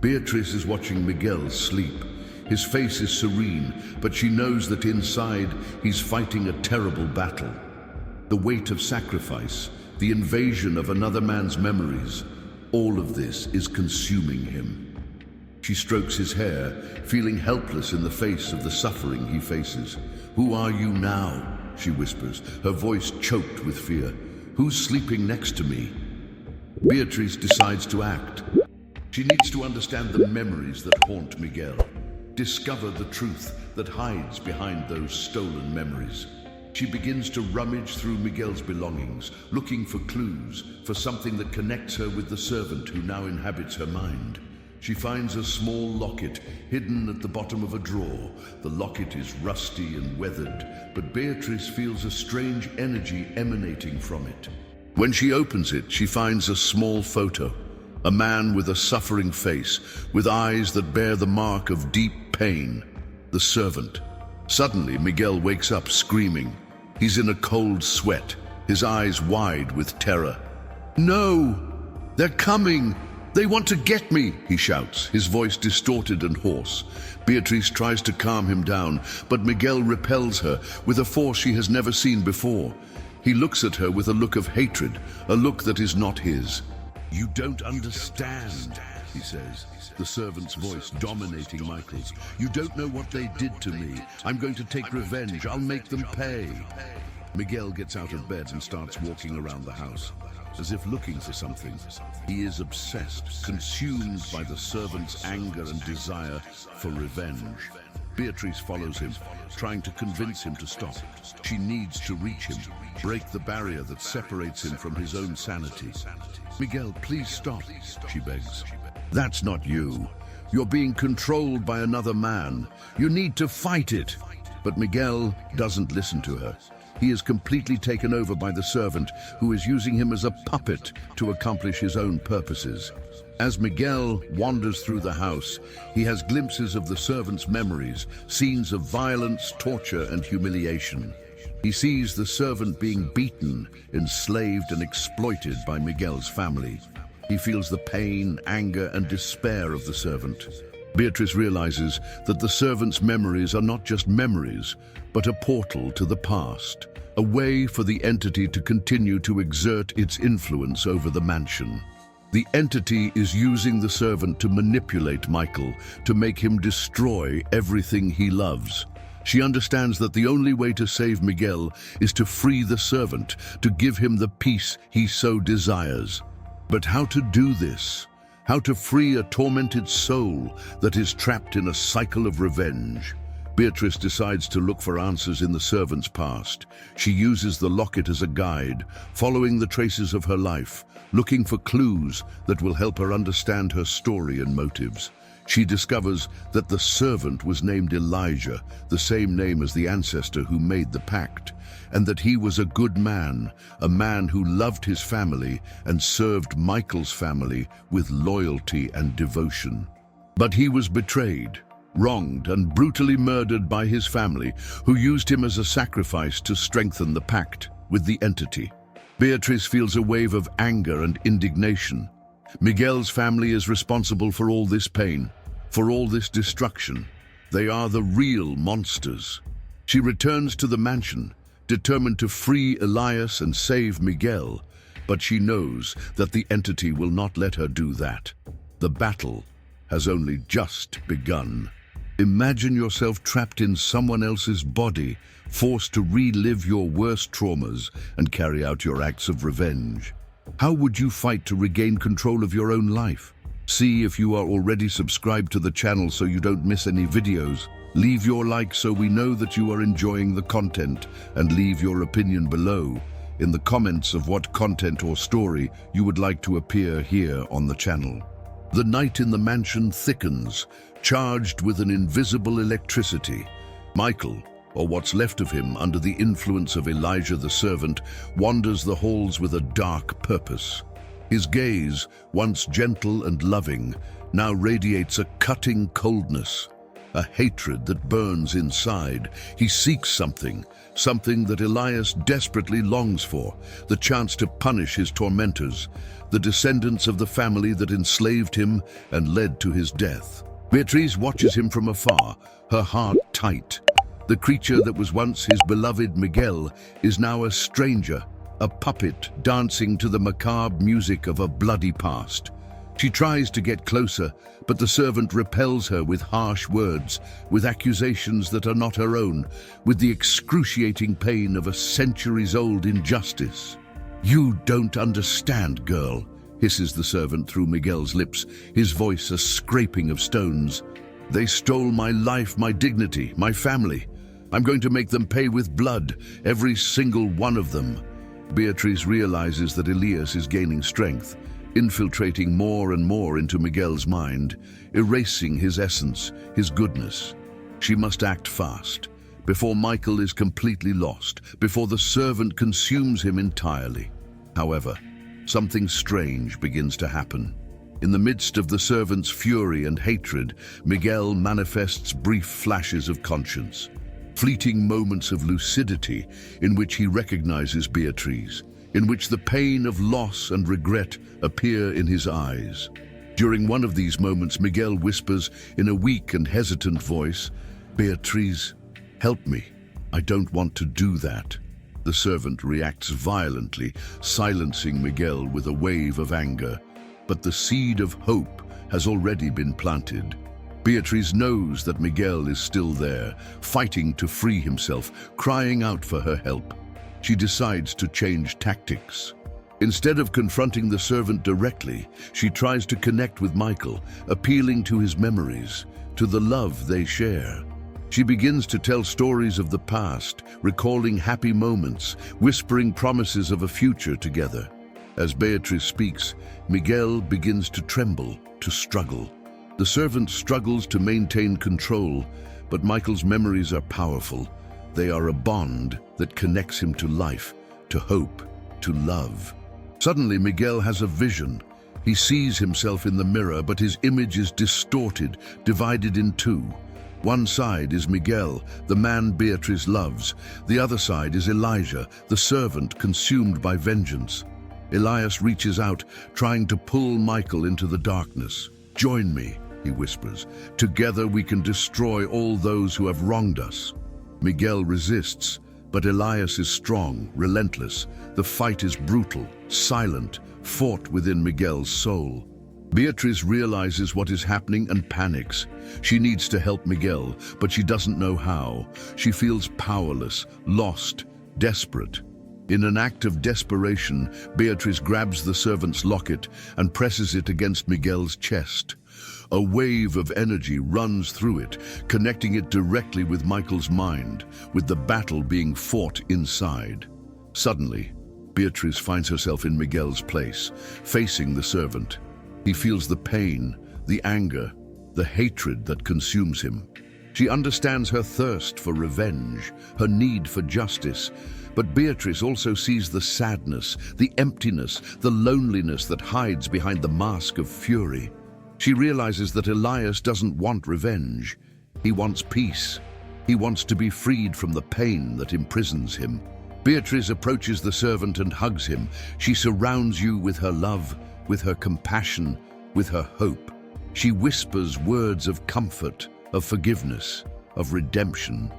Beatriz is watching Miguel sleep. His face is serene, but she knows that inside he's fighting a terrible battle. The weight of sacrifice, the invasion of another man's memories, all of this is consuming him. She strokes his hair, feeling helpless in the face of the suffering he faces. "Who are you now?" she whispers, her voice choked with fear. "Who's sleeping next to me?" Beatriz decides to act. She needs to understand the memories that haunt Miguel, discover the truth that hides behind those stolen memories. She begins to rummage through Miguel's belongings, looking for clues, for something that connects her with the servant who now inhabits her mind. She finds a small locket hidden at the bottom of a drawer. The locket is rusty and weathered, but Beatriz feels a strange energy emanating from it. When she opens it, she finds a small photo. A man with a suffering face, with eyes that bear the mark of deep pain. The servant. Suddenly, Miguel wakes up screaming. He's in a cold sweat, his eyes wide with terror. "No! They're coming! They want to get me!" he shouts, his voice distorted and hoarse. Beatriz tries to calm him down, but Miguel repels her with a force she has never seen before. He looks at her with a look of hatred, a look that is not his. "You don't understand," he says, the servant's voice dominating Michael's. "You don't know what they did to me. I'm going to take revenge. I'll make them pay." Miguel gets out of bed and starts walking around the house, as if looking for something. He is obsessed, consumed by the servant's anger and desire for revenge. Beatriz follows him, trying to convince him to stop. She needs to reach him, break the barrier that separates him from his own sanity. "Miguel, please stop," she begs. "That's not you. You're being controlled by another man. You need to fight it." But Miguel doesn't listen to her. He is completely taken over by the servant, who is using him as a puppet to accomplish his own purposes. As Miguel wanders through the house, he has glimpses of the servant's memories, scenes of violence, torture, and humiliation. He sees the servant being beaten, enslaved, and exploited by Miguel's family. He feels the pain, anger, and despair of the servant. Beatriz realizes that the servant's memories are not just memories, but a portal to the past, a way for the entity to continue to exert its influence over the mansion. The entity is using the servant to manipulate Michael, to make him destroy everything he loves. She understands that the only way to save Miguel is to free the servant, to give him the peace he so desires. But how to do this? How to free a tormented soul that is trapped in a cycle of revenge? Beatriz decides to look for answers in the servant's past. She uses the locket as a guide, following the traces of her life, looking for clues that will help her understand her story and motives. She discovers that the servant was named Elijah, the same name as the ancestor who made the pact, and that he was a good man, a man who loved his family and served Michael's family with loyalty and devotion. But he was betrayed, wronged, and brutally murdered by his family, who used him as a sacrifice to strengthen the pact with the entity. Beatriz feels a wave of anger and indignation. Miguel's family is responsible for all this pain, for all this destruction. They are the real monsters. She returns to the mansion, determined to free Elias and save Miguel, but she knows that the entity will not let her do that. The battle has only just begun. Imagine yourself trapped in someone else's body, forced to relive your worst traumas and carry out your acts of revenge. How would you fight to regain control of your own life? See if you are already subscribed to the channel so you don't miss any videos. Leave your like so we know that you are enjoying the content, and leave your opinion below in the comments of what content or story you would like to appear here on the channel. The night in the mansion thickens, charged with an invisible electricity. Michael, or what's left of him under the influence of Elijah the servant, wanders the halls with a dark purpose. His gaze, once gentle and loving, now radiates a cutting coldness. a hatred that burns inside. He seeks something that Elias desperately longs for, the chance to punish his tormentors, the descendants of the family that enslaved him and led to his death. Beatriz watches him from afar, her heart tight. The creature that was once his beloved Miguel is now a stranger, a puppet dancing to the macabre music of a bloody past. She tries to get closer, but the servant repels her with harsh words, with accusations that are not her own, with the excruciating pain of a centuries-old injustice. "You don't understand, girl," hisses the servant through Miguel's lips, his voice a scraping of stones. "They stole my life, my dignity, my family. I'm going to make them pay with blood, every single one of them." Beatriz realizes that Elias is gaining strength, infiltrating more and more into Miguel's mind, erasing his essence, his goodness. She must act fast, before Michael is completely lost, before the servant consumes him entirely. However, something strange begins to happen. In the midst of the servant's fury and hatred, Miguel manifests brief flashes of conscience, fleeting moments of lucidity in which he recognizes Beatriz, in which the pain of loss and regret appear in his eyes. During one of these moments, Miguel whispers in a weak and hesitant voice, "Beatriz, help me. I don't want to do that." The servant reacts violently, silencing Miguel with a wave of anger. But the seed of hope has already been planted. Beatriz knows that Miguel is still there, fighting to free himself, crying out for her help. She decides to change tactics. Instead of confronting the servant directly, she tries to connect with Michael, appealing to his memories, to the love they share. She begins to tell stories of the past, recalling happy moments, whispering promises of a future together. As Beatriz speaks, Miguel begins to tremble, to struggle. The servant struggles to maintain control, but Michael's memories are powerful. They are a bond that connects him to life, to hope, to love. Suddenly, Miguel has a vision. He sees himself in the mirror, but his image is distorted, divided in two. One side is Miguel, the man Beatriz loves. The other side is Elijah, the servant consumed by vengeance. Elias reaches out, trying to pull Michael into the darkness. "Join me," he whispers. "Together we can destroy all those who have wronged us." Miguel resists, but Elias is strong, relentless. The fight is brutal, silent, fought within Miguel's soul. Beatriz realizes what is happening and panics. She needs to help Miguel, but she doesn't know how. She feels powerless, lost, desperate. In an act of desperation, Beatriz grabs the servant's locket and presses it against Miguel's chest. A wave of energy runs through it, connecting it directly with Michael's mind, with the battle being fought inside. Suddenly, Beatriz finds herself in Miguel's place, facing the servant. He feels the pain, the anger, the hatred that consumes him. She understands her thirst for revenge, her need for justice, but Beatriz also sees the sadness, the emptiness, the loneliness that hides behind the mask of fury. She realizes that Elias doesn't want revenge. He wants peace. He wants to be freed from the pain that imprisons him. Beatriz approaches the servant and hugs him. She surrounds you with her love, with her compassion, with her hope. She whispers words of comfort, of forgiveness, of redemption.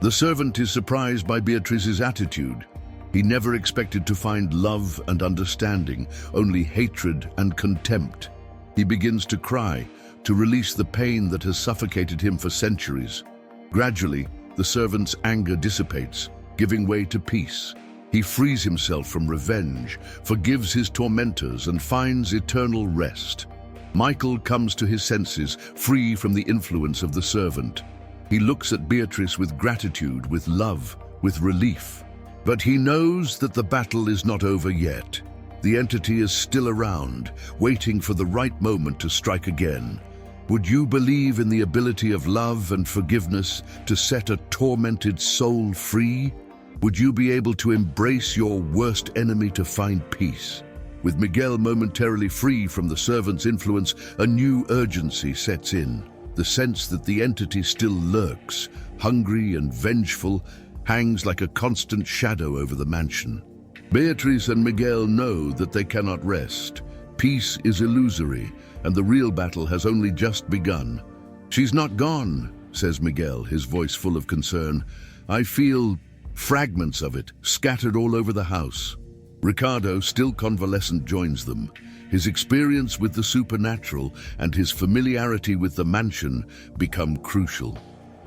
The servant is surprised by Beatriz's attitude. He never expected to find love and understanding, only hatred and contempt. He begins to cry, to release the pain that has suffocated him for centuries. Gradually, the servant's anger dissipates, giving way to peace. He frees himself from revenge, forgives his tormentors, and finds eternal rest. Michael comes to his senses, free from the influence of the servant. He looks at Beatriz with gratitude, with love, with relief. But he knows that the battle is not over yet. The entity is still around, waiting for the right moment to strike again. Would you believe in the ability of love and forgiveness to set a tormented soul free? Would you be able to embrace your worst enemy to find peace? With Miguel momentarily free from the servant's influence, a new urgency sets in. The sense that the entity still lurks, hungry and vengeful, hangs like a constant shadow over the mansion. Beatriz and Miguel know that they cannot rest. Peace is illusory, and the real battle has only just begun. "She's not gone," says Miguel, his voice full of concern. "I feel fragments of it scattered all over the house." Ricardo, still convalescent, joins them. His experience with the supernatural and his familiarity with the mansion become crucial.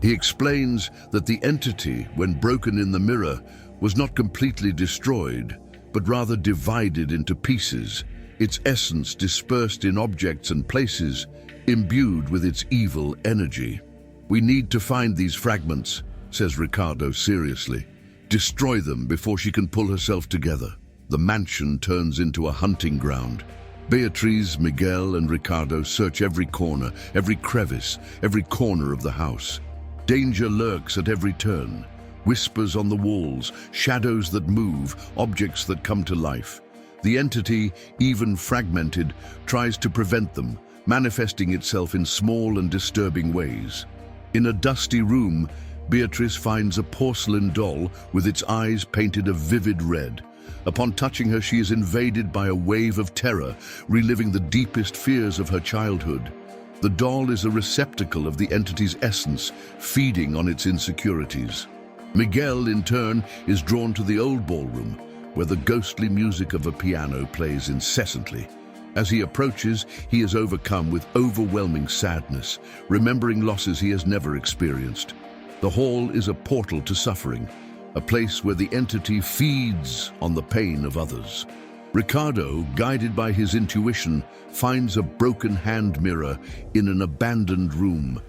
He explains that the entity, when broken in the mirror, was not completely destroyed, but rather divided into pieces, its essence dispersed in objects and places, imbued with its evil energy. "We need to find these fragments," says Ricardo seriously. "Destroy them before she can pull herself together." The mansion turns into a hunting ground. Beatriz, Miguel, and Ricardo search every corner, every crevice, every corner of the house. Danger lurks at every turn. Whispers on the walls, shadows that move, objects that come to life. The entity, even fragmented, tries to prevent them, manifesting itself in small and disturbing ways. In a dusty room, Beatriz finds a porcelain doll with its eyes painted a vivid red. Upon touching her, she is invaded by a wave of terror, reliving the deepest fears of her childhood. The doll is a receptacle of the entity's essence, feeding on its insecurities. Miguel, in turn, is drawn to the old ballroom, where the ghostly music of a piano plays incessantly. As he approaches, he is overcome with overwhelming sadness, remembering losses he has never experienced. The hall is a portal to suffering, a place where the entity feeds on the pain of others. Ricardo, guided by his intuition, finds a broken hand mirror in an abandoned room.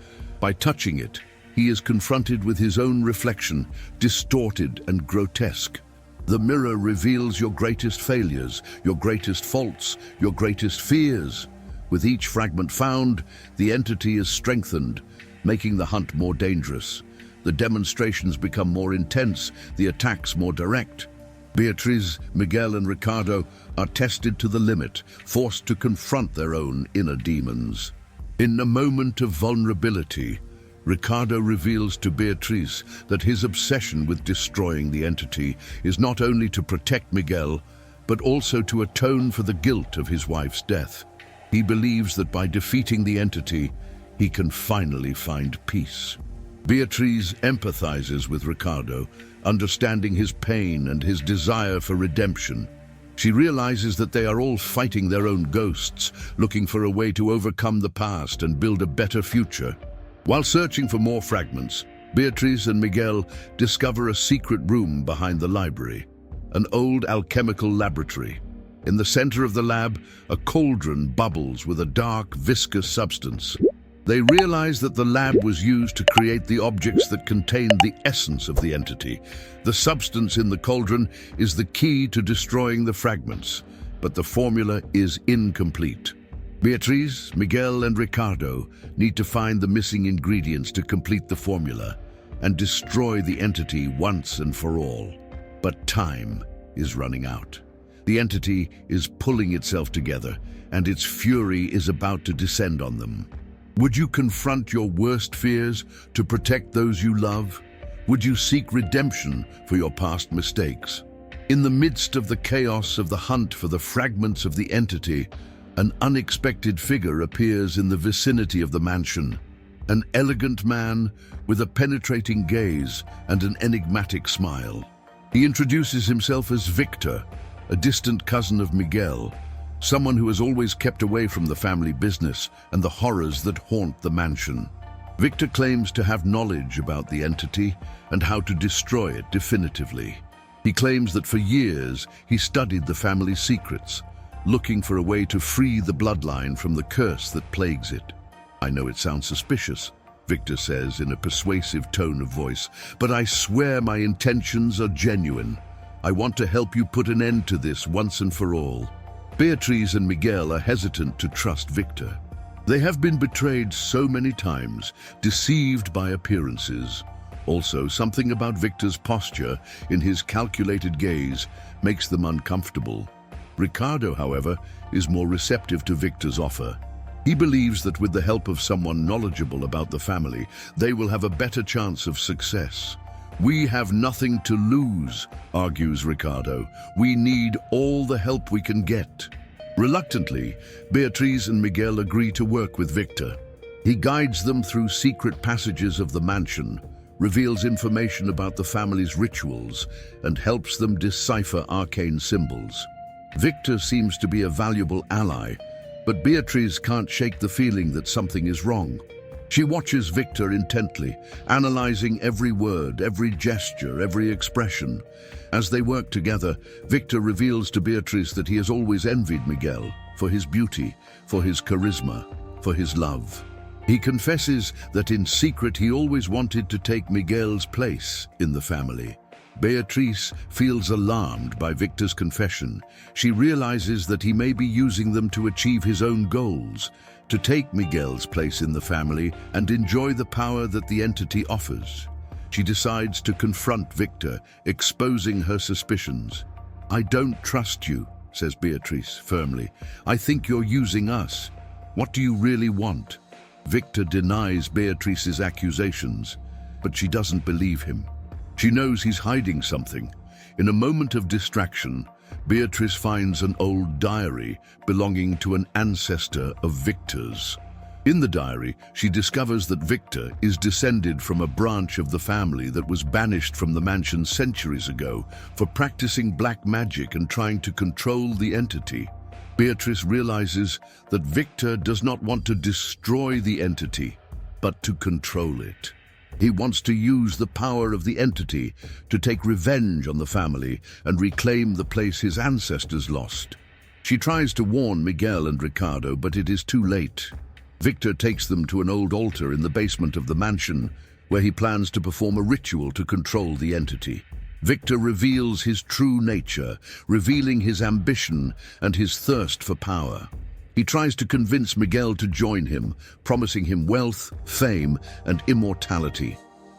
By touching it, he is confronted with his own reflection, distorted and grotesque. The mirror reveals your greatest failures, your greatest faults, your greatest fears. With each fragment found, the entity is strengthened, making the hunt more dangerous. The demonstrations become more intense, the attacks more direct. Beatriz, Miguel, and Ricardo are tested to the limit, forced to confront their own inner demons. In a moment of vulnerability, Ricardo reveals to Beatriz that his obsession with destroying the entity is not only to protect Miguel, but also to atone for the guilt of his wife's death. He believes that by defeating the entity, he can finally find peace. Beatriz empathizes with Ricardo, understanding his pain and his desire for redemption. She realizes that they are all fighting their own ghosts, looking for a way to overcome the past and build a better future. While searching for more fragments, Beatriz and Miguel discover a secret room behind the library, an old alchemical laboratory. In the center of the lab, a cauldron bubbles with a dark, viscous substance. They realize that the lab was used to create the objects that contain the essence of the entity. The substance in the cauldron is the key to destroying the fragments, but the formula is incomplete. Beatriz, Miguel, and Ricardo need to find the missing ingredients to complete the formula and destroy the entity once and for all. But time is running out. The entity is pulling itself together, and its fury is about to descend on them. Would you confront your worst fears to protect those you love? Would you seek redemption for your past mistakes? In the midst of the chaos of the hunt for the fragments of the entity, an unexpected figure appears in the vicinity of the mansion. An elegant man with a penetrating gaze and an enigmatic smile. He introduces himself as Victor, a distant cousin of Miguel, someone who has always kept away from the family business and the horrors that haunt the mansion. Victor claims to have knowledge about the entity and how to destroy it definitively. He claims that for years he studied the family's secrets, looking for a way to free the bloodline from the curse that plagues it. "I know it sounds suspicious," Victor says in a persuasive tone of voice, "but I swear my intentions are genuine. I want to help you put an end to this once and for all." Beatriz and Miguel are hesitant to trust Victor. They have been betrayed so many times, deceived by appearances. Also, something about Victor's posture, in his calculated gaze, makes them uncomfortable. Ricardo, however, is more receptive to Victor's offer. He believes that with the help of someone knowledgeable about the family, they will have a better chance of success. "We have nothing to lose," argues Ricardo. "We need all the help we can get." Reluctantly, Beatriz and Miguel agree to work with Victor. He guides them through secret passages of the mansion, reveals information about the family's rituals, and helps them decipher arcane symbols. Victor seems to be a valuable ally, but Beatriz can't shake the feeling that something is wrong. She watches Victor intently, analyzing every word, every gesture, every expression. As they work together, Victor reveals to Beatriz that he has always envied Miguel for his beauty, for his charisma, for his love. He confesses that in secret he always wanted to take Miguel's place in the family. Beatriz feels alarmed by Victor's confession. She realizes that he may be using them to achieve his own goals, to take Miguel's place in the family and enjoy the power that the entity offers. She decides to confront Victor, exposing her suspicions. "I don't trust you," says Beatriz firmly. "I think you're using us. What do you really want?" Victor denies Beatriz's accusations, but she doesn't believe him. She knows he's hiding something. In a moment of distraction, Beatriz finds an old diary belonging to an ancestor of Victor's. In the diary, she discovers that Victor is descended from a branch of the family that was banished from the mansion centuries ago for practicing black magic and trying to control the entity. Beatriz realizes that Victor does not want to destroy the entity, but to control it. He wants to use the power of the entity to take revenge on the family and reclaim the place his ancestors lost. She tries to warn Miguel and Ricardo, but it is too late. Victor takes them to an old altar in the basement of the mansion, where he plans to perform a ritual to control the entity. Victor reveals his true nature, revealing his ambition and his thirst for power. He tries to convince Miguel to join him, promising him wealth, fame, and immortality.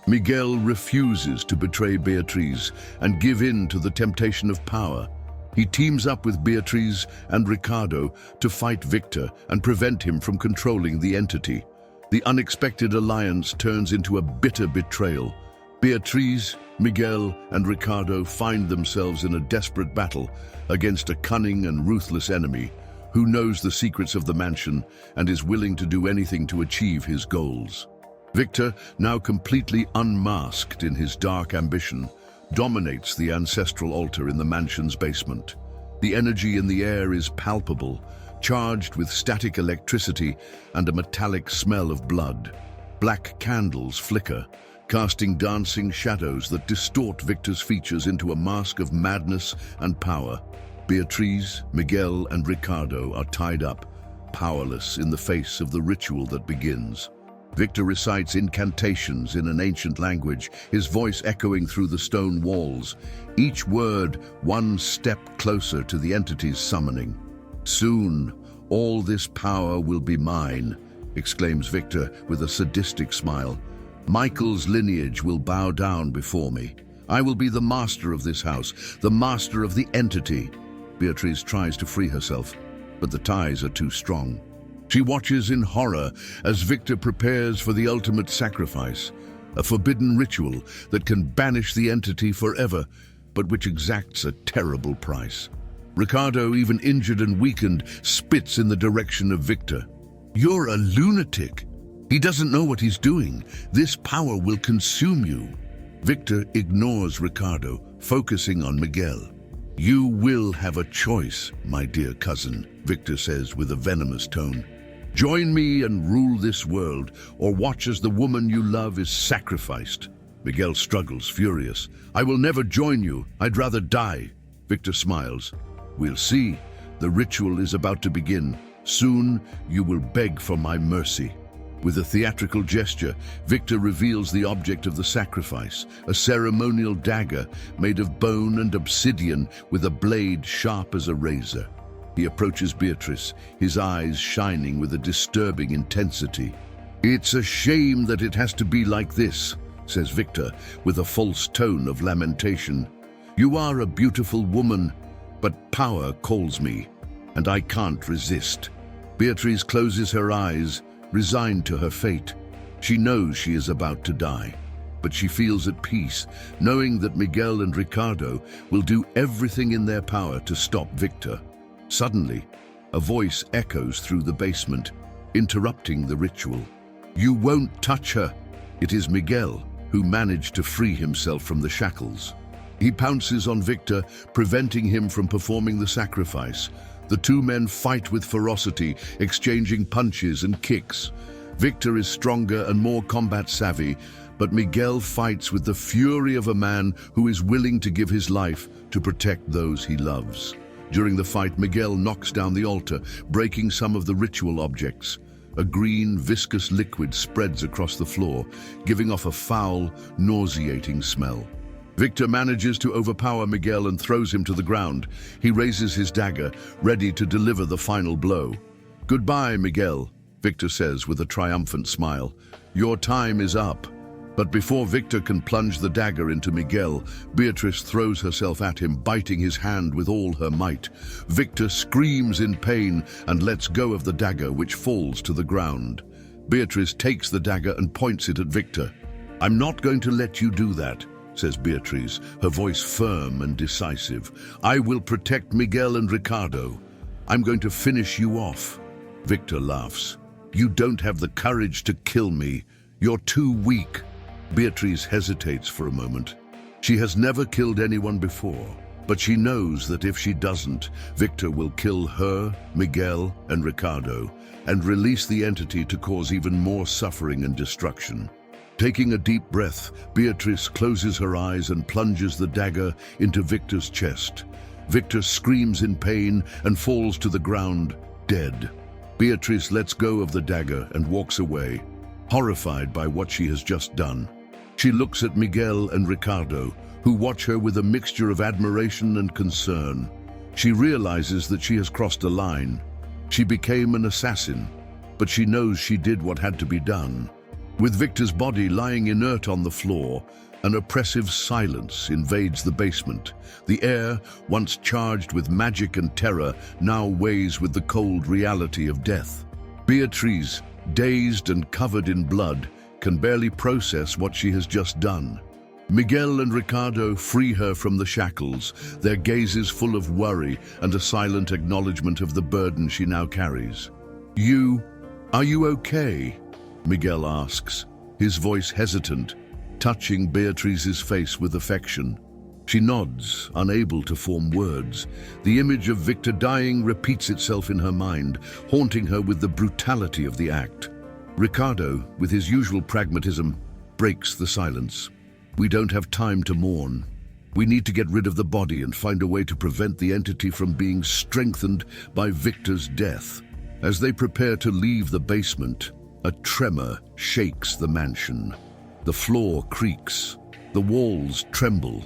Miguel refuses to betray Beatriz and give in to the temptation of power. He teams up with Beatriz and Ricardo to fight Victor and prevent him from controlling the entity. The unexpected alliance turns into a bitter betrayal. Beatriz, Miguel, and Ricardo find themselves in a desperate battle against a cunning and ruthless enemy who knows the secrets of the mansion and is willing to do anything to achieve his goals. Victor, now completely unmasked in his dark ambition, dominates the ancestral altar in the mansion's basement. The energy in the air is palpable, charged with static electricity and a metallic smell of blood. Black candles flicker, casting dancing shadows that distort Victor's features into a mask of madness and power. Beatriz, Miguel, and Ricardo are tied up, powerless in the face of the ritual that begins. Victor recites incantations in an ancient language, his voice echoing through the stone walls, each word one step closer to the entity's summoning. "Soon, all this power will be mine," exclaims Victor with a sadistic smile. "Michael's lineage will bow down before me. I will be the master of this house, the master of the entity." Beatriz tries to free herself, but the ties are too strong. She watches in horror as Victor prepares for the ultimate sacrifice, a forbidden ritual that can banish the entity forever, but which exacts a terrible price. Ricardo, even injured and weakened, spits in the direction of Victor. "You're a lunatic. He doesn't know what he's doing. This power will consume you." Victor ignores Ricardo, focusing on Miguel. "You will have a choice, my dear cousin," Victor says with a venomous tone. "Join me and rule this world, or watch as the woman you love is sacrificed." Miguel struggles, furious. "I will never join you. I'd rather die." Victor smiles. "We'll see. The ritual is about to begin. Soon you will beg for my mercy." With a theatrical gesture, Victor reveals the object of the sacrifice, a ceremonial dagger made of bone and obsidian with a blade sharp as a razor. He approaches Beatriz, his eyes shining with a disturbing intensity. "It's a shame that it has to be like this," says Victor with a false tone of lamentation. "You are a beautiful woman, but power calls me, and I can't resist." Beatriz closes her eyes, resigned to her fate. She knows she is about to die, but she feels at peace, knowing that Miguel and Ricardo will do everything in their power to stop Victor. Suddenly, a voice echoes through the basement, interrupting the ritual. "You won't touch her!" It is Miguel, who managed to free himself from the shackles. He pounces on Victor, preventing him from performing the sacrifice. The two men fight with ferocity, exchanging punches and kicks. Victor is stronger and more combat savvy, but Miguel fights with the fury of a man who is willing to give his life to protect those he loves. During the fight, Miguel knocks down the altar, breaking some of the ritual objects. A green, viscous liquid spreads across the floor, giving off a foul, nauseating smell. Victor manages to overpower Miguel and throws him to the ground. He raises his dagger, ready to deliver the final blow. "Goodbye, Miguel," Victor says with a triumphant smile. "Your time is up." But before Victor can plunge the dagger into Miguel, Beatriz throws herself at him, biting his hand with all her might. Victor screams in pain and lets go of the dagger, which falls to the ground. Beatriz takes the dagger and points it at Victor. "I'm not going to let you do that," says Beatriz, her voice firm and decisive. "I will protect Miguel and Ricardo. I'm going to finish you off." Victor laughs. "You don't have the courage to kill me. You're too weak." Beatriz hesitates for a moment. She has never killed anyone before, but she knows that if she doesn't, Victor will kill her, Miguel, and Ricardo, and release the entity to cause even more suffering and destruction. Taking a deep breath, Beatriz closes her eyes and plunges the dagger into Victor's chest. Victor screams in pain and falls to the ground, dead. Beatriz lets go of the dagger and walks away, horrified by what she has just done. She looks at Miguel and Ricardo, who watch her with a mixture of admiration and concern. She realizes that she has crossed a line. She became an assassin, but she knows she did what had to be done. With Victor's body lying inert on the floor, an oppressive silence invades the basement. The air, once charged with magic and terror, now weighs with the cold reality of death. Beatriz, dazed and covered in blood, can barely process what she has just done. Miguel and Ricardo free her from the shackles, their gazes full of worry and a silent acknowledgement of the burden she now carries. Are you okay?" Miguel asks, his voice hesitant, touching Beatriz's face with affection. She nods, unable to form words. The image of Victor dying repeats itself in her mind, haunting her with the brutality of the act. Ricardo, with his usual pragmatism, breaks the silence. "We don't have time to mourn. We need to get rid of the body and find a way to prevent the entity from being strengthened by Victor's death." As they prepare to leave the basement, a tremor shakes the mansion. The floor creaks, the walls tremble,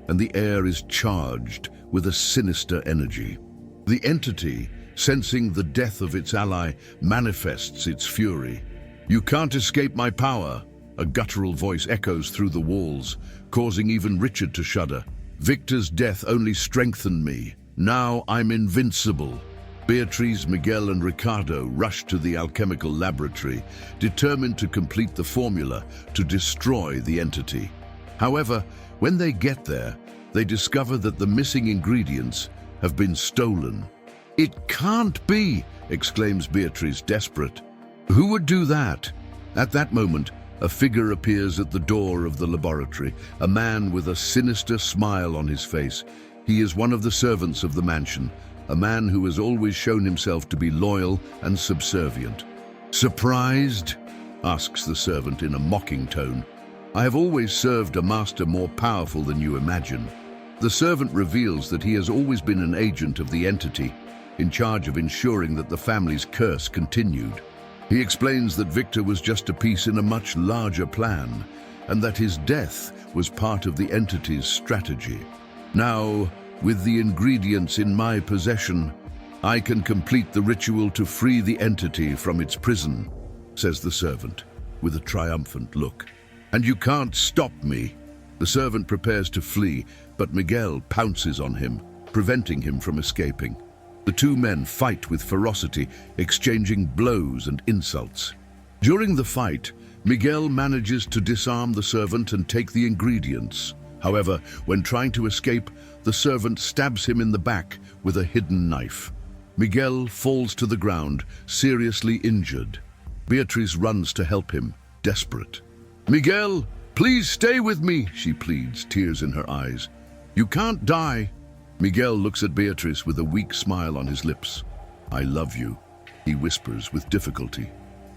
and the air is charged with a sinister energy. The entity, sensing the death of its ally, manifests its fury. "You can't escape my power," a guttural voice echoes through the walls, causing even Richard to shudder. "Victor's death only strengthened me. Now I'm invincible." Beatriz, Miguel, and Ricardo rush to the alchemical laboratory, determined to complete the formula to destroy the entity. However, when they get there, they discover that the missing ingredients have been stolen. "It can't be!" exclaims Beatriz, desperate. "Who would do that?" At that moment, a figure appears at the door of the laboratory, a man with a sinister smile on his face. He is one of the servants of the mansion, a man who has always shown himself to be loyal and subservient. "Surprised?" asks the servant in a mocking tone. "I have always served a master more powerful than you imagine." The servant reveals that he has always been an agent of the entity, in charge of ensuring that the family's curse continued. He explains that Victor was just a piece in a much larger plan, and that his death was part of the entity's strategy. "Now, with the ingredients in my possession, I can complete the ritual to free the entity from its prison," says the servant, with a triumphant look. "And you can't stop me." The servant prepares to flee, but Miguel pounces on him, preventing him from escaping. The two men fight with ferocity, exchanging blows and insults. During the fight, Miguel manages to disarm the servant and take the ingredients. However, when trying to escape, the servant stabs him in the back with a hidden knife. Miguel falls to the ground, seriously injured. Beatriz runs to help him, desperate. "Miguel, please stay with me," she pleads, tears in her eyes. "You can't die." Miguel looks at Beatriz with a weak smile on his lips. "I love you," he whispers with difficulty.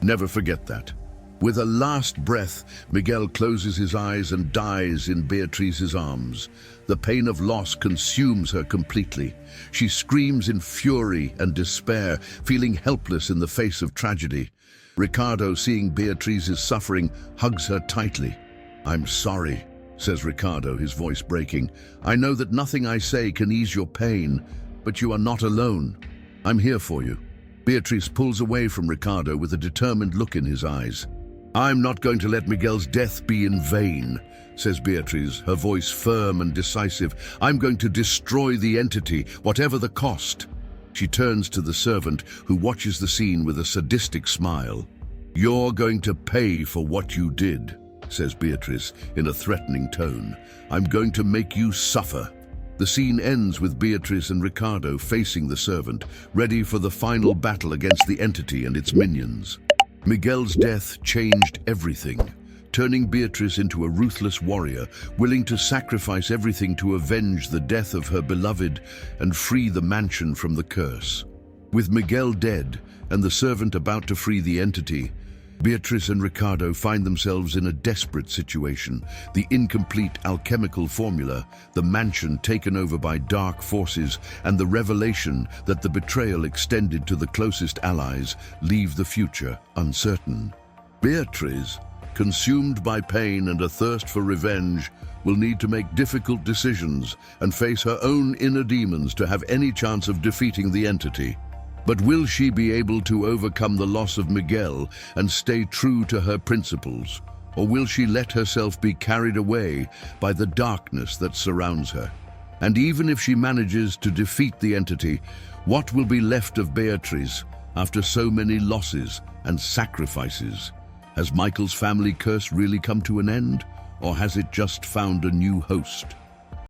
"Never forget that." With a last breath, Miguel closes his eyes and dies in Beatriz's arms. The pain of loss consumes her completely. She screams in fury and despair, feeling helpless in the face of tragedy. Ricardo, seeing Beatriz's suffering, hugs her tightly. "I'm sorry," says Ricardo, his voice breaking. "I know that nothing I say can ease your pain, but you are not alone. I'm here for you." Beatriz pulls away from Ricardo with a determined look in his eyes. "I'm not going to let Miguel's death be in vain," says Beatriz, her voice firm and decisive. "I'm going to destroy the entity, whatever the cost." She turns to the servant, who watches the scene with a sadistic smile. "You're going to pay for what you did," says Beatriz in a threatening tone. "I'm going to make you suffer." The scene ends with Beatriz and Ricardo facing the servant, ready for the final battle against the entity and its minions. Miguel's death changed everything, turning Beatriz into a ruthless warrior, willing to sacrifice everything to avenge the death of her beloved and free the mansion from the curse. With Miguel dead and the servant about to free the entity, Beatriz and Ricardo find themselves in a desperate situation. The incomplete alchemical formula, the mansion taken over by dark forces, and the revelation that the betrayal extended to the closest allies leave the future uncertain. Beatriz, consumed by pain and a thirst for revenge, will need to make difficult decisions and face her own inner demons to have any chance of defeating the entity. But will she be able to overcome the loss of Miguel and stay true to her principles? Or will she let herself be carried away by the darkness that surrounds her? And even if she manages to defeat the entity, what will be left of Beatriz after so many losses and sacrifices? Has Michael's family curse really come to an end? Or has it just found a new host?